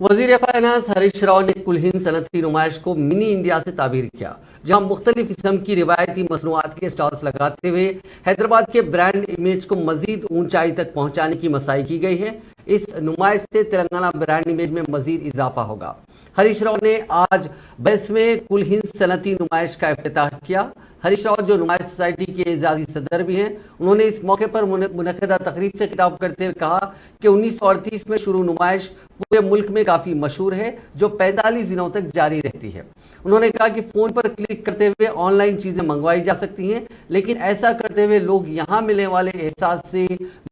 वजीर फाइनेंस हरीश राव ने कुल हिंद सनती नुमाइश को मिनी इंडिया से ताबीर किया, जहां मुख्तलिफ किस्म की रिवायती मसनूआत के स्टॉल्स लगाते हुए हैदराबाद के ब्रांड इमेज को मजीद ऊंचाई तक पहुंचाने की मसाई की गई है। इस नुमाइश से तेलंगाना ब्रांड इमेज में मजीद इजाफा होगा। हरीश राव ने आज 22वें कुल हिंद सनती नुमाइश का इफ्तिताह किया। हरीश राव जो नुमाइश सोसाइटी के एजाजी सदर भी हैं, उन्होंने इस मौके पर मुनक़दा तकरीब से खिताब करते हुए कहा कि 1938 में शुरू नुमाइश पूरे मुल्क में काफ़ी मशहूर है, जो 45 दिनों तक जारी रहती है। उन्होंने कहा कि फ़ोन पर क्लिक करते हुए ऑनलाइन चीज़ें मंगवाई जा सकती हैं, लेकिन ऐसा करते हुए लोग यहाँ मिलने वाले एहसास से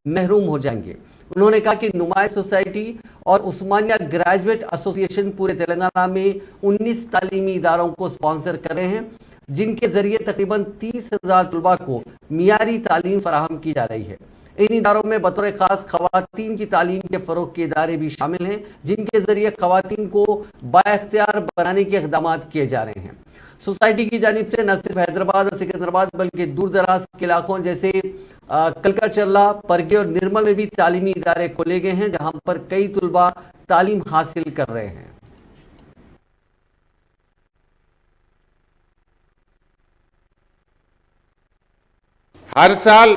महरूम हो जाएंगे। उन्होंने कहा कि नुमाइश सोसाइटी और उस्मानिया ग्रेजुएट एसोसिएशन पूरे तेलंगाना में 19 तालीमी इदारों को स्पॉन्सर कर रहे हैं, जिनके जरिए तकरीबन 30,000 तलबा को मियारी तालीम फराहम की जा रही है। इन इदारों में बतौर खास खवातीन की तालीम के फ़रोग के इदारे भी शामिल हैं, जिनके जरिए खवातीन को बाइख्तियार बनाने के इक़दाम किए जा रहे हैं। सोसाइटी की जानिब से न सिर्फ हैदराबाद और सिकंदराबाद बल्कि दूर दराज के इलाकों जैसे कलकाचर्ला, परगे और निर्मल में भी तालीमी इदारे खोले गए हैं, जहां पर कई तलबा तालीम हासिल कर रहे हैं। हर साल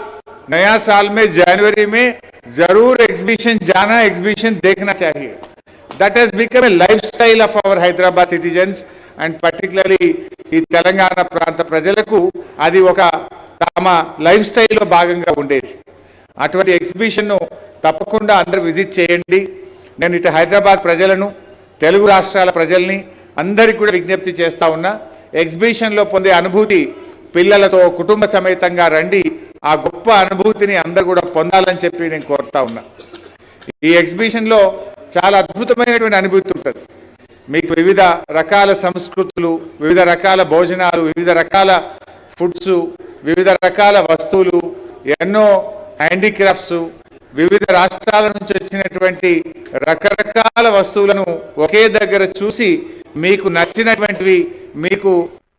नया साल में जनवरी में जरूर एग्जीबिशन जाना, एग्जीबिशन देखना चाहिए। That has become a lifestyle of our Hyderabad citizens and particularly ఈ తెలంగాణ ప్రాంత ప్రజలకు అది ఒక తమ లైఫ్ స్టైల్లో భాగంగా ఉండేది. అటువంటి ఎగ్జిబిషన్ ను తప్పకుండా అందరూ విజిట్ చేయండి. నేను ఇటు హైదరాబాద్ ప్రజలను, తెలుగు రాష్ట్రాల ప్రజల్ని అందరికీ కూడా విజ్ఞప్తి చేస్తా ఉన్నా. ఎగ్జిబిషన్ లో పొందే అనుభూతి పిల్లలతో కుటుంబ సమేతంగా రండి, ఆ గొప్ప అనుభూతిని అందరూ కూడా పొందాలని చెప్పి నేను కోరుతా ఉన్నా. ఈ ఎగ్జిబిషన్ లో చాలా అద్భుతమైనటువంటి అనుభూతి ఉంటుంది. మీకు వివిధ రకాల సంస్కృతులు, వివిధ రకాల భోజనాలు, వివిధ రకాల ఫుడ్స్, వివిధ రకాల వస్తువులు, ఎన్నో హ్యాండీక్రాఫ్ట్స్, వివిధ రాష్ట్రాల నుంచి వచ్చినటువంటి రకరకాల వస్తువులను ఒకే దగ్గర చూసి మీకు నచ్చినటువంటివి, మీకు